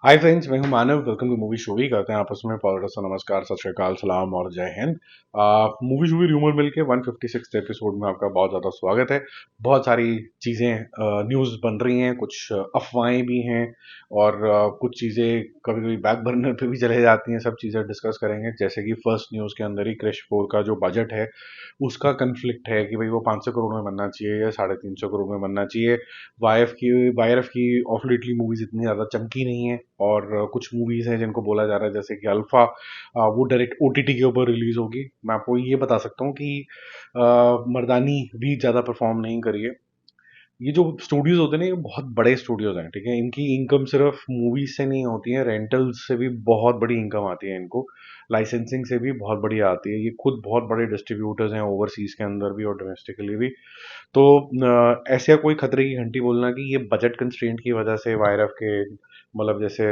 हाय friends, मैं हूं Manav. Welcome to movie showy. करते हैं आपस में पॉलिटिक्स। नमस्कार, सत श्री अकाल, सलाम और जय हिंद। मूवी शोवी र्यूमर मिल के 156 एपिसोड में आपका बहुत ज़्यादा स्वागत है। बहुत सारी चीज़ें न्यूज़ बन रही हैं, कुछ अफवाहें भी हैं और कुछ चीज़ें कभी कभी बैक बर्नर पे भी चले जाती हैं। सब चीज़ें डिस्कस करेंगे, जैसे कि फर्स्ट न्यूज़ के अंदर ही क्रिश 4 का जो बजट है उसका कन्फ्लिक्ट है कि भाई वो 500 करोड़ में बनना चाहिए या 350 करोड़ में बनना चाहिए। वाईआरएफ की ऑफ लेटली मूवीज इतनी ज़्यादा चमकी नहीं है और कुछ मूवीज़ हैं जिनको बोला जा रहा है, जैसे कि अल्फा, वो डायरेक्ट ओटीटी के ऊपर रिलीज होगी। मैं आपको ये बता सकता हूँ कि मर्दानी भी ज़्यादा परफॉर्म नहीं करी है। ये जो स्टूडियोज होते हैं ना, ये बहुत बड़े स्टूडियोज हैं, ठीक है। इनकी इनकम सिर्फ मूवीज से नहीं होती है, रेंटल्स से भी बहुत बड़ी इनकम आती है इनको, लाइसेंसिंग से भी बहुत बड़ी आती है। ये खुद बहुत बड़े डिस्ट्रीब्यूटर्स हैं ओवरसीज के अंदर भी और डोमेस्टिकली भी। तो ऐसे कोई खतरे की घंटी बोलना कि ये बजट कंस्ट्रेंट की वजह से वायरफ के, मतलब जैसे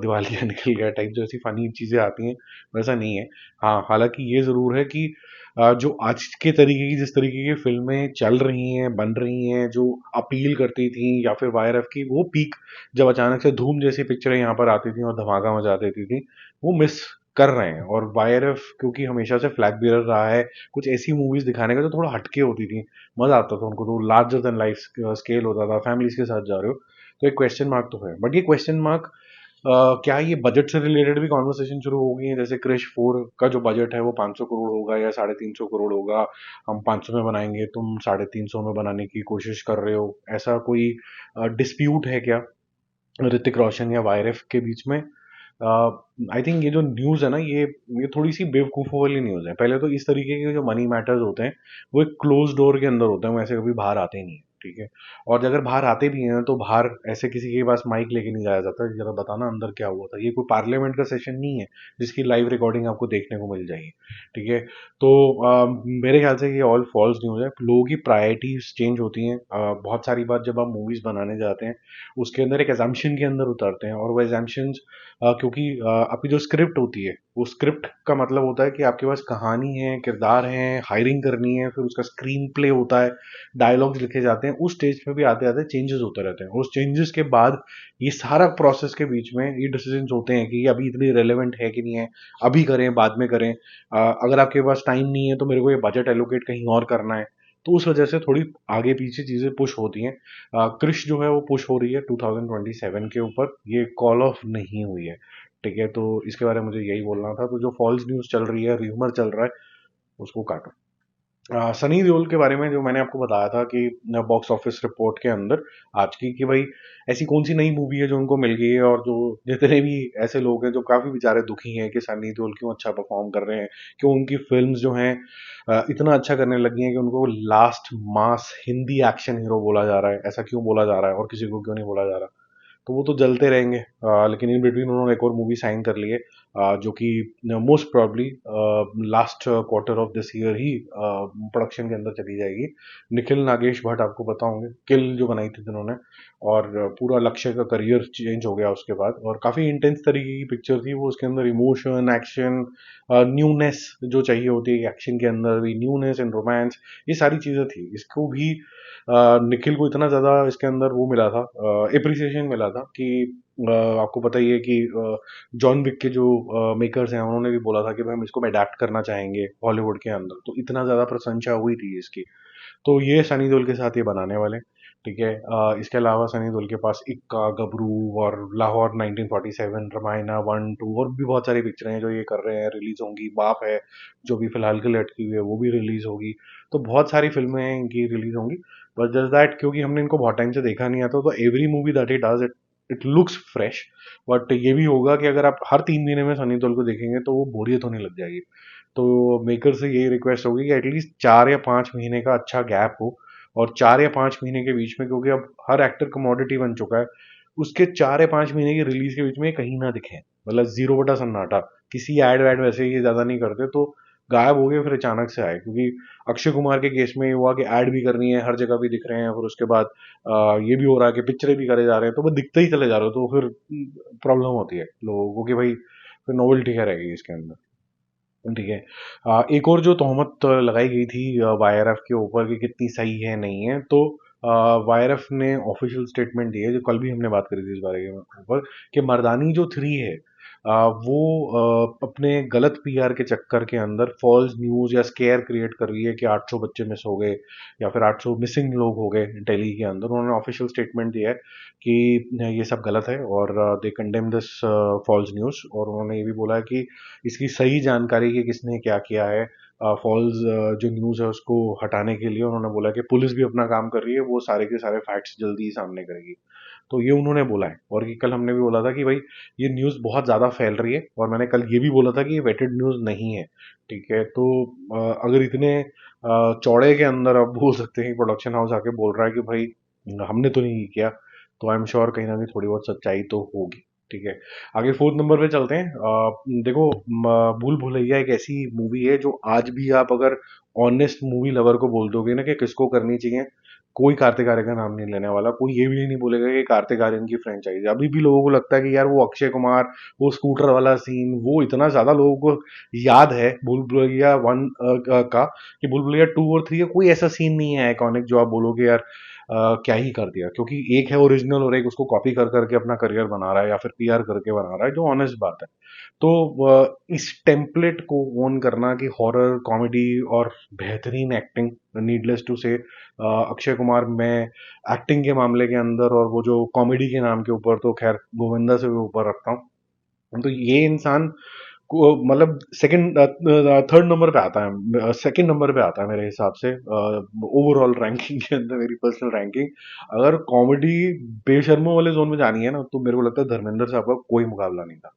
दिवालिया निकल गया टाइप जो ऐसी फनी चीज़ें आती हैं, वैसा नहीं है। हाँ, हालांकि ये ज़रूर है कि जो आज के तरीके की, जिस तरीके की फिल्में चल रही हैं, बन रही हैं, जो अपील करती थी, या फिर वायरफ की वो पीक, जब अचानक से धूम जैसी पिक्चरें यहाँ पर आती थी और धमाका मचा देती थी, वो मिस कर रहे हैं। और वायरफ क्योंकि हमेशा से फ्लैग बीरर रहा है कुछ ऐसी मूवीज दिखाने का जो थोड़ा हटके होती थी, मजा आता था उनको, तो लार्जर देन लाइफ स्केल होता था, फैमिलीज के साथ जा रहे हो, तो एक क्वेश्चन मार्क तो है। बट ये क्वेश्चन मार्क क्या ये बजट से रिलेटेड भी कॉन्वर्सेशन शुरू हो गई है? जैसे क्रिश 4 का जो बजट है वो 500 करोड़ होगा या 350 करोड़ होगा, हम 500 में बनाएंगे, तुम 350 में बनाने की कोशिश कर रहे हो, ऐसा कोई डिस्प्यूट है क्या ऋतिक रोशन या वायरफ के बीच में? आई थिंक ये जो न्यूज़ है ना, ये थोड़ी सी बेवकूफ़ों वाली न्यूज़ है। पहले तो इस तरीके के जो मनी मैटर्स होते हैं वो एक क्लोज डोर के अंदर होते हैं, वो ऐसे कभी बाहर आते ही नहीं है, ठीक है। और अगर बाहर आते भी हैं तो बाहर ऐसे किसी के पास माइक लेके नहीं जाया जाता जरा बताना अंदर क्या हुआ था। ये कोई पार्लियामेंट का सेशन नहीं है जिसकी लाइव रिकॉर्डिंग आपको देखने को मिल जाएगी, ठीक है। तो मेरे ख्याल से ये ऑल फॉल्स न्यूज़ है। लोगों की प्रायोरिटीज चेंज होती हैं। बहुत सारी बात जब आप मूवीज़ बनाने जाते हैं उसके अंदर एक एजम्पशन के अंदर उतरते हैं, और वो एजम्पशंस क्योंकि आपकी जो स्क्रिप्ट होती है, वो स्क्रिप्ट का मतलब होता है कि आपके पास कहानी है, किरदार हैं, हायरिंग करनी है, फिर उसका स्क्रीन प्ले होता है, डायलॉग्स लिखे जाते हैं। उस स्टेज पे भी आते आते चेंजेस होते रहते हैं। उस चेंजेस के बाद ये सारा प्रोसेस के बीच में ये डिसीजंस होते हैं कि ये अभी इतनी रेलेवेंट है कि नहीं है, अभी करें बाद में करें। अगर आपके पास टाइम नहीं है तो मेरे को ये बजट एलोकेट कहीं और करना है। तो उस वजह से थोड़ी आगे पीछे चीज़ें पुश होती हैं। क्रिश जो है वो पुश हो रही है 2027 के ऊपर, ये कॉल ऑफ नहीं हुई है, ठीक है। तो इसके बारे में मुझे यही बोलना था। तो जो फॉल्स न्यूज़ चल रही है, र्यूमर चल रहा है, उसको काटो। सनी देओल के बारे में जो मैंने आपको बताया था कि बॉक्स ऑफिस रिपोर्ट के अंदर आज की, कि भाई ऐसी कौन सी नई मूवी है जो उनको मिल गई है, और जो जितने भी ऐसे लोग हैं जो काफ़ी बेचारे दुखी हैं कि सनी देओल क्यों अच्छा परफॉर्म कर रहे हैं, क्यों उनकी फिल्म्स जो हैं इतना अच्छा करने लगी हैं कि उनको लास्ट मास हिंदी एक्शन हीरो बोला जा रहा है, ऐसा क्यों बोला जा रहा है और किसी को क्यों नहीं बोला जा रहा। तो वो तो जलते रहेंगे। लेकिन इन बिटवीन उन्होंने एक और मूवी साइन कर ली है, जो कि most probably last quarter of this year he production के अंदर चली जाएगी। निखिल नागेश भट्ट आपको पता होंगे, किल जो बनाई थी जिन्होंने, और पूरा लक्ष्य का करियर चेंज हो गया उसके बाद। और काफ़ी इंटेंस तरीके की पिक्चर थी वो, उसके अंदर इमोशन, एक्शन, न्यूनेस जो चाहिए होती है एक्शन के अंदर भी, न्यूनेस एंड रोमांस, ये सारी चीज़ें थी। इसको भी निखिल को इतना ज़्यादा इसके अंदर वो मिला था, एप्रिसिएशन मिला था कि आपको पता ही है कि जॉन विक के जो मेकर्स हैं उन्होंने भी बोला था कि भाई हम इसको अडेप्ट करना चाहेंगे हॉलीवुड के अंदर, तो इतना ज़्यादा प्रशंसा हुई थी इसकी। तो ये सनी देओल के साथ ये बनाने वाले, ठीक है। इसके अलावा सनी देओल के पास इक्का, गबरू और लाहौर 1947, रामायणा 1 2 और भी बहुत सारी पिक्चरें हैं जो ये कर रहे हैं, रिलीज होंगी। बाप है जो भी फिलहाल के लिए अटकी हुई है वो भी रिलीज होगी। तो बहुत सारी फिल्में हैं इनकी रिलीज होंगी। बट जस्ट दैट, क्योंकि हमने इनको बहुत टाइम से देखा नहीं आता, तो every movie that he does it it looks fresh. But ये भी होगा कि अगर आप हर 3 महीने में सनी देओल को देखेंगे तो वो बोरियत होने लग जाएगी। तो मेकर से यही रिक्वेस्ट होगी कि एटलीस्ट 4 या 5 महीने का अच्छा गैप हो। और 4 या 5 महीने के बीच में, क्योंकि अब हर एक्टर कमोडिटी बन चुका है, उसके 4 या 5 महीने की रिलीज के बीच में कहीं ना दिखे, मतलब जीरो बटा सन्नाटा। किसी एड वैड वैसे ही ज्यादा नहीं करते, तो गायब हो गए फिर अचानक से आए। क्योंकि अक्षय कुमार के केस में ये हुआ कि ऐड भी करनी है, हर जगह भी दिख रहे हैं, फिर उसके बाद ये भी हो रहा है कि पिक्चरें भी करे जा रहे हैं, तो वो दिखते ही चले जा रहे हो, तो फिर प्रॉब्लम होती है लोगों को कि भाई फिर नोवेल्टी क्या रहेगी इसके अंदर, ठीक है। एक और जो तोहमत लगाई गई थी वाईआरएफ के ऊपर कि कितनी सही है नहीं है, तो वायरफ ने ऑफिशियल स्टेटमेंट दी है, जो कल भी हमने बात करी थी इस बारे के ऊपर, कि मर्दानी जो 3 है वो अपने गलत पीआर के चक्कर के अंदर फॉल्स न्यूज़ या स्केयर क्रिएट कर रही है कि 800 बच्चे मिस हो गए या फिर 800 मिसिंग लोग हो गए दिल्ली के अंदर। उन्होंने ऑफिशियल स्टेटमेंट दिया है कि ये सब गलत है और दे कंडेम दिस फॉल्स न्यूज़, और उन्होंने ये भी बोला है कि इसकी सही जानकारी कि किसने क्या किया है, फॉल्स जो न्यूज़ है उसको हटाने के लिए उन्होंने बोला कि पुलिस भी अपना काम कर रही है, वो सारे के सारे फैक्ट्स जल्दी ही सामने करेगी। तो ये उन्होंने बोला है। और कि कल हमने भी बोला था कि भाई ये न्यूज़ बहुत ज़्यादा फैल रही है, और मैंने कल ये भी बोला था कि ये वेटेड न्यूज़ नहीं है। ठीक है, तो अगर इतने चौड़े के अंदर आप बोल सकते हैं कि प्रोडक्शन हाउस आके बोल रहा है कि भाई हमने तो नहीं किया, तो आई एम श्योर कहीं ना कहीं थोड़ी बहुत सच्चाई तो होगी। ठीक है, आगे फोर्थ नंबर पे चलते हैं। देखो, भूल भुलैया एक ऐसी मूवी है जो आज भी आप अगर ऑनेस्ट मूवी लवर को बोल दोगे ना कि किसको करनी चाहिए, कोई कार्तिक आर्यन का नाम नहीं लेने वाला, कोई ये भी नहीं बोलेगा कि कार्तिक आर्यन की फ्रेंचाइज। अभी भी लोगों को लगता है कि यार वो अक्षय कुमार, वो स्कूटर वाला सीन, वो इतना ज्यादा लोगों को याद है भूल भुलैया 1 का, कि भूल भुलैया 2 और 3 का कोई ऐसा सीन नहीं है आइकॉनिक जो आप बोलोगे यार क्या ही कर दिया। क्योंकि एक है ओरिजिनल और एक उसको कॉपी कर करके अपना करियर बना रहा है या फिर पीआर करके बना रहा है, जो ऑनेस्ट बात है। तो इस टेम्पलेट को ओन करना कि हॉरर कॉमेडी और बेहतरीन एक्टिंग, नीडलेस टू से अक्षय कुमार में एक्टिंग के मामले के अंदर, और वो जो कॉमेडी के नाम के ऊपर तो खैर गोविंदा से भी ऊपर रखता हूँ। तो ये इंसान को मतलब सेकंड थर्ड नंबर पे आता है, सेकंड नंबर पे आता है मेरे हिसाब से ओवरऑल रैंकिंग के अंदर, मेरी पर्सनल रैंकिंग। अगर कॉमेडी बेशर्मों वाले जोन में जानी है ना, तो मेरे को लगता है धर्मेंद्र साहब का कोई मुकाबला नहीं था।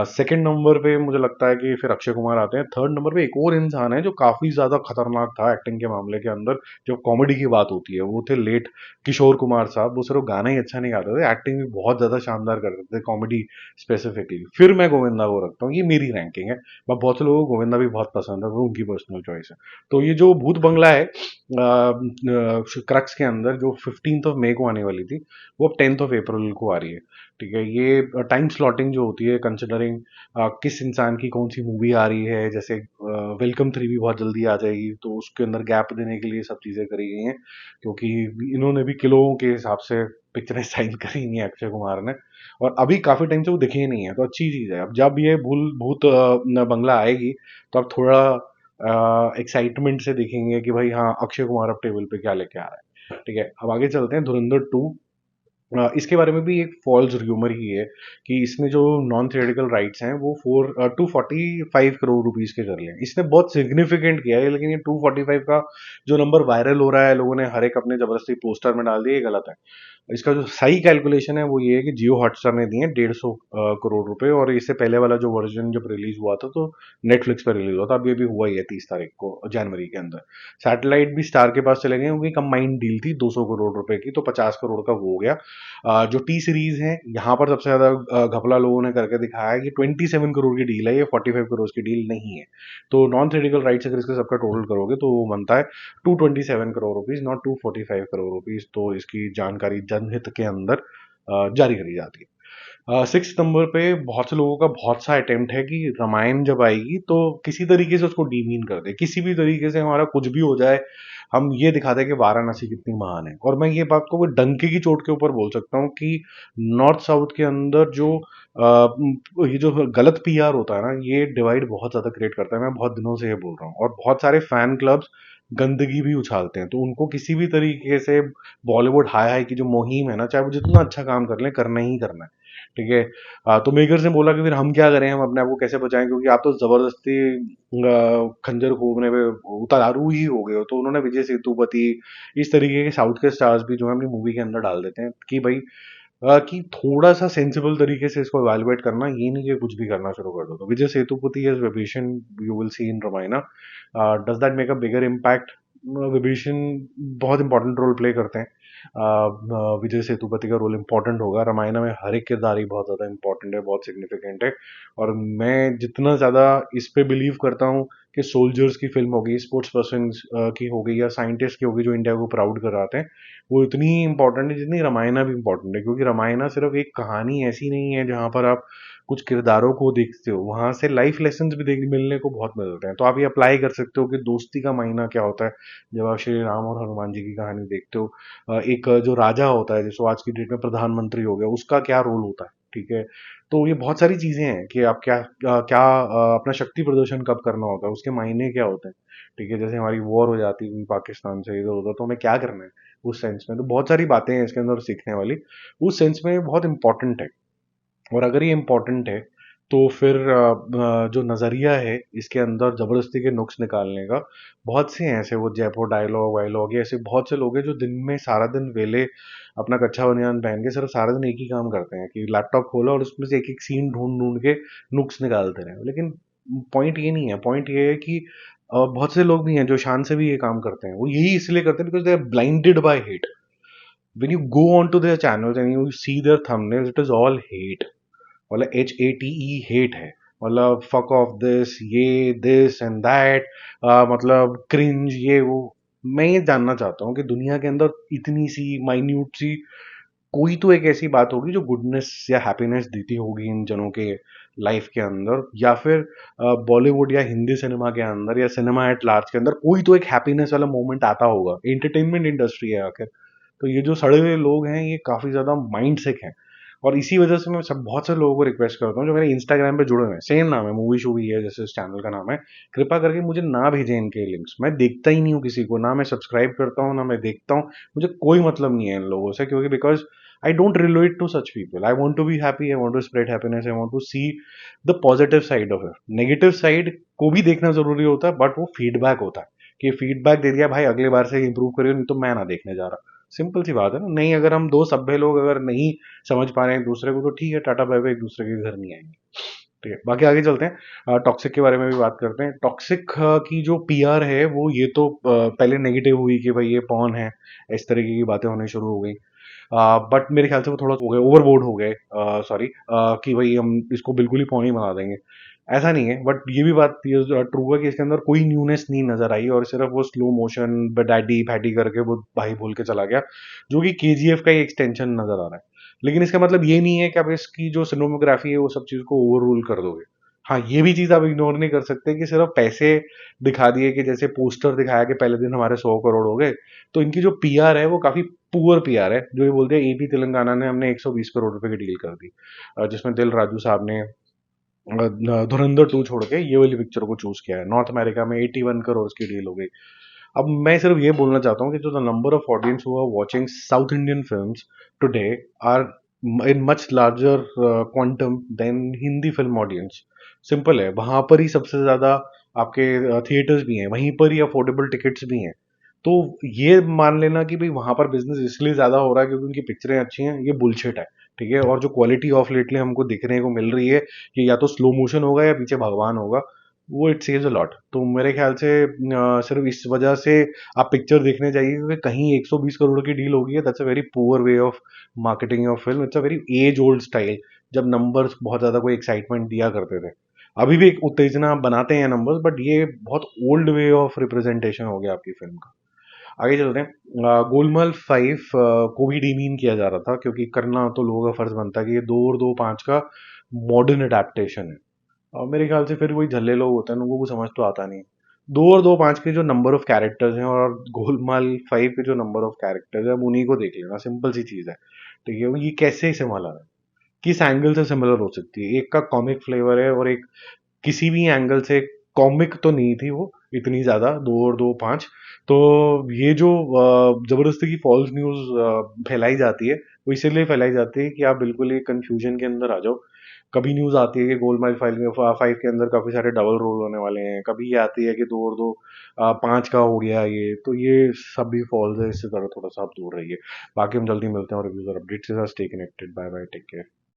सेकंड नंबर पे मुझे लगता है कि फिर अक्षय कुमार आते हैं। थर्ड नंबर पे एक और इंसान है जो काफी ज्यादा खतरनाक था एक्टिंग के मामले के अंदर, जब कॉमेडी की बात होती है, वो थे लेट किशोर कुमार साहब। वो सिर्फ गाना ही अच्छा नहीं गाते थे, एक्टिंग भी बहुत ज्यादा शानदार करते थे, कॉमेडी स्पेसिफिकली। फिर मैं गोविंदा को रखता हूँ, ये मेरी रैंकिंग है। मैं बहुत से लोगों को गोविंदा भी बहुत पसंद है, वो उनकी पर्सनल चॉइस है। तो ये जो भूत बंगला है क्रक्स के अंदर, जो 15th ऑफ मई को आने वाली थी, वो अब 10th ऑफ अप्रैल को आ रही है। ठीक है, ये टाइम स्लॉटिंग जो होती है कंसिडरिंग किस इंसान की कौन सी मूवी आ रही है, जैसे वेलकम 3 भी बहुत जल्दी आ जाएगी, तो उसके अंदर गैप देने के लिए सब चीज़ें करी गई हैं। क्योंकि इन्होंने भी किलों के हिसाब से पिक्चरें साइन करी नहीं है अक्षय कुमार ने, और अभी काफ़ी टाइम से वो दिखे ही नहीं है, तो अच्छी चीज़ है। अब जब ये भूत बंगला आएगी, तो अब थोड़ा एक्साइटमेंट से देखेंगे कि भाई हाँ, अक्षय कुमार अब टेबल पे क्या लेके आ रहा है। ठीक है, अब आगे चलते हैं। धुरंधर 2, इसके बारे में भी एक फॉल्स र्यूमर ही है कि इसने जो नॉन थिएटिकल राइट्स हैं वो 245 करोड़ रुपीस के कर लिए हैं। इसने बहुत सिग्निफिकेंट किया है, लेकिन ये 245 का जो नंबर वायरल हो रहा है, लोगों ने हर एक अपने जबरदस्ती पोस्टर में डाल दिया, ये गलत है। इसका जो सही कैलकुलेशन है वो ये है कि जियो हॉटस्टार ने दिए 150 करोड़ रुपए, और इससे पहले वाला जो वर्जन जब रिलीज हुआ था तो नेटफ्लिक्स पर रिलीज हुआ था। अब ये भी हुआ ही है 30 तारीख को जनवरी के अंदर। सैटेलाइट भी स्टार के पास चले गए, क्योंकि कंबाइंड डील थी 200 करोड़ रुपए की, तो 50 करोड़ का हो गया। जो टी सीरीज है, यहाँ पर सबसे ज्यादा घपला लोगों ने करके दिखाया है कि 27 करोड़ की डील है, ये 45 करोड़ की डील नहीं है। तो नॉन थ्रेटिकल राइट्स अगर इसका सबका टोटल करोगे तो वो बनता है 227 crore rupees, not 245 crore rupees. तो इसकी जानकारी जनहित के अंदर जारी करी जाती है। सिक्स नंबर पे बहुत से लोगों का बहुत सा अटेम्प्ट है कि रामायण जब आएगी तो किसी तरीके से उसको डीमीन कर दे, किसी भी तरीके से हमारा कुछ भी हो जाए, हम ये दिखा दें कि वाराणसी कितनी महान है। और मैं ये बात को डंके की चोट के ऊपर बोल सकता हूँ कि नॉर्थ साउथ के अंदर जो ये जो गलत पीआर होता है ना, ये डिवाइड बहुत ज्यादा क्रिएट करता है। मैं बहुत दिनों से ये बोल रहा हूँ, और बहुत सारे फैन क्लब्स गंदगी भी उछालते हैं, तो उनको किसी भी तरीके से बॉलीवुड हाई हाई की जो मुहिम है ना, चाहे वो जितना अच्छा काम कर लें, करना ही करना है। ठीक है, तो मेकर्स ने बोला कि फिर हम क्या करें, हम अपने आप को कैसे बचाएं, क्योंकि आप तो जबरदस्ती खंजर घूमने पे उतारू ही हो गए हो। तो उन्होंने विजय सेतुपति, इस तरीके के साउथ के स्टार्स भी जो है अपनी मूवी के अंदर डाल देते हैं कि भाई कि थोड़ा सा सेंसिबल तरीके से इसको इवैल्यूएट करना, ये नहीं कि कुछ भी करना शुरू कर दो। तो Vijay Sethupathi as Vibhishan you will see in Ramayan. Does that make a bigger impact? Vibhishan बहुत इंपॉर्टेंट रोल प्ले करते हैं। विजय सेतुपति का रोल इंपॉर्टेंट होगा रामायण में, हर एक किरदार ही बहुत ज़्यादा इंपॉर्टेंट है, बहुत सिग्निफिकेंट है। और मैं जितना ज़्यादा इस पे बिलीव करता हूँ कि सोल्जर्स की फिल्म हो गई, स्पोर्ट्स पर्सन की हो गई, या साइंटिस्ट की हो गई जो इंडिया को प्राउड कराते हैं, वो इतनी इंपॉर्टेंट है जितनी रामायणा भी इंपॉर्टेंट है। क्योंकि रामायणा सिर्फ एक कहानी ऐसी नहीं है जहाँ पर आप कुछ किरदारों को देखते हो, वहां से लाइफ लेसन भी देख मिलने को बहुत मिलते हैं। तो आप ये अप्लाई कर सकते हो कि दोस्ती का मायना क्या होता है जब आप श्री राम और हनुमान जी की कहानी देखते हो। एक जो राजा होता है, जैसे आज की डेट में प्रधानमंत्री हो गया, उसका क्या रोल होता है, ठीक है। तो ये बहुत सारी चीजें हैं कि आप क्या अपना शक्ति प्रदर्शन कब करना होता है, उसके मायने क्या होते हैं, ठीक है। जैसे हमारी वॉर हो जाती है पाकिस्तान से इधर उधर, तो हमें क्या करना है उस सेंस में। तो बहुत सारी बातें हैं इसके अंदर सीखने वाली, उस सेंस में बहुत इंपॉर्टेंट है। और अगर ये इम्पोर्टेंट है तो फिर जो नज़रिया है इसके अंदर ज़बरदस्ती के नुक्स निकालने का, बहुत से हैं ऐसे, वो जयपुर डायलॉग वायलॉग, ये ऐसे बहुत से लोग हैं जो दिन में सारा दिन वेले अपना कच्चा बनियान पहन के सिर्फ सारा दिन एक ही काम करते हैं कि लैपटॉप खोला और उसमें से एक एक सीन ढूंढ ढूंढ के नुक्स निकालते रहे। लेकिन पॉइंट ये नहीं है, पॉइंट ये है कि बहुत से लोग भी हैं जो शान से भी ये काम करते हैं, वो यही इसलिए करते हैं because they are blinded by hate. when you go on to their channels and you see their thumbnails, it is all hate। मतलब HATE हेट है। मतलब फक ऑफ दिस, ये दिस एंड दैट, मतलब क्रिंज, ये वो। मैं ये जानना चाहता हूँ कि दुनिया के अंदर इतनी सी माइन्यूट सी कोई तो एक ऐसी बात होगी जो गुडनेस या हैप्पीनेस देती होगी इन जनों के लाइफ के अंदर, या फिर बॉलीवुड या हिंदी सिनेमा के अंदर या सिनेमा एट लार्ज के अंदर कोई तो एक हैप्पीनेस वाला मोमेंट आता होगा। एंटरटेनमेंट इंडस्ट्री है आखिर। तो ये जो सड़े हुए लोग हैं ये काफ़ी ज़्यादा माइंड सिक हैं। और इसी वजह से मैं सब बहुत से लोगों को रिक्वेस्ट करता हूँ जो मेरे इंस्टाग्राम पे जुड़े हुए हैं, सेम नाम है मूवी शूवी है जैसे इस चैनल का नाम है, कृपा करके मुझे ना भेजें इनके लिंक्स। मैं देखता ही नहीं हूँ किसी को, ना मैं सब्सक्राइब करता हूँ ना मैं देखता हूँ। मुझे कोई मतलब नहीं है इन लोगों से, क्योंकि because I don't relate to such people. I want to be happy, I want to spread happiness, I want to see the positive side of it. Negative side को भी देखना जरूरी होता है, बट वो फीडबैक होता है कि फीडबैक दे दिया भाई, अगले बार से इंप्रूव करियो, नहीं तो मैं ना देखने जा रहा। सिंपल सी बात है ना। नहीं, अगर हम दो सभ्य लोग अगर नहीं समझ पा रहे हैं एक दूसरे को, तो ठीक है, टाटा बाय बाय, एक दूसरे के घर नहीं आएंगे। ठीक है, बाकी आगे चलते हैं, टॉक्सिक के बारे में भी बात करते हैं। टॉक्सिक की जो पीआर है वो ये तो पहले नेगेटिव हुई कि भाई ये पॉन है, इस तरीके की बातें होनी शुरू हो गई। बट मेरे ख्याल से वो थोड़ा हो गए, ओवरबोर्ड हो गए, सॉरी, कि भाई हम इसको बिल्कुल ही पॉन ही बना देंगे। ऐसा नहीं है, बट ये भी बात ट्रू है कि इसके अंदर कोई न्यूनेस नहीं नजर आई, और सिर्फ वो स्लो मोशन डैडी फैडी करके वो भाई बोल के चला गया, जो कि केजीएफ का ही एक्सटेंशन नजर आ रहा है। लेकिन इसका मतलब ये नहीं है कि आप इसकी जो सिनेमोग्राफी है वो सब चीज को ओवर रूल कर दोगे। हाँ, ये भी चीज आप इग्नोर नहीं कर सकते कि सिर्फ पैसे दिखा दिए, कि जैसे पोस्टर दिखाया कि पहले दिन हमारे 100 करोड़ हो गए, तो इनकी जो पीआर है वो काफी पुअर पीआर है। जो ये बोलते हैं एपी तेलंगाना ने हमने 120 करोड़ रुपए की डील कर दी, जिसमें दिल राजू साहब ने धुरंधर 2 छोड़ के ये वाली पिक्चर को चूज किया है। नॉर्थ अमेरिका में 81 करोड़ की डील हो गई। अब मैं सिर्फ ये बोलना चाहता हूँ कि जो the number of audience who are watching south Indian films today are in much larger quantum than Hindi film audience. Simple है, वहां पर ही सबसे ज्यादा आपके थिएटर्स भी हैं, वहीं पर ही अफोर्डेबल टिकट्स भी हैं। तो ये मान लेना कि भाई वहां पर बिजनेस इसलिए ज्यादा हो रहा है क्योंकि उनकी पिक्चरें अच्छी हैं, ये बुलशिट है। ठीक है, और जो क्वालिटी ऑफ लेटली हमको दिखने को मिल रही है कि या तो स्लो मोशन होगा या पीछे भगवान होगा, वो इट सेज अ लॉट। तो मेरे ख्याल से सिर्फ इस वजह से आप पिक्चर देखने जाइए क्योंकि कहीं 120 करोड़ की डील हो गई है, that's a very poor way of marketing of film. It's a very as old style, जब नंबर्स बहुत ज्यादा कोई एक्साइटमेंट दिया करते थे। अभी भी एक उत्तेजना बनाते हैं नंबर्स, बट ये बहुत ओल्ड वे ऑफ रिप्रेजेंटेशन हो गया आपकी फिल्म का। आगे चलते हैं, गोलमाल 5 को भी डीमीन किया जा रहा था, क्योंकि करना तो लोगों का फर्ज बनता है कि ये 2 और 2 5 का मॉडर्न अडेप्टेशन है। और मेरे ख्याल से फिर वही झल्ले लोग होते हैं, उनको कुछ समझ तो आता नहीं। 2 और 2 5 के जो नंबर ऑफ कैरेक्टर्स हैं और गोलमाल 5 के जो नंबर ऑफ कैरेक्टर्स हैं, अब उन्हीं को देख लेना, सिंपल सी चीज़ है। ठीक है, ये कैसे सिमिलर है, किस एंगल से सिमिलर हो सकती है। एक का कॉमिक फ्लेवर है और एक किसी भी एंगल से कॉमिक तो नहीं थी वो इतनी ज्यादा, 2 और 2 5। तो ये जो जबरदस्ती की फॉल्स न्यूज फैलाई जाती है, वो इसीलिए फैलाई जाती है कि आप बिल्कुल ही कंफ्यूजन के अंदर आ जाओ। कभी न्यूज आती है कि गोलमाल 5 के अंदर काफी सारे डबल रोल होने वाले हैं, कभी ये आती है कि 2 और 2 5 का हो गया ये, तो ये सब भी फॉल्स है। इससे तरह थोड़ा सा आप दूर रहिए। बाकी हम जल्दी मिलते हैं और रिव्यूज और अपडेट्स के साथ। Stay connected, bye bye, take care.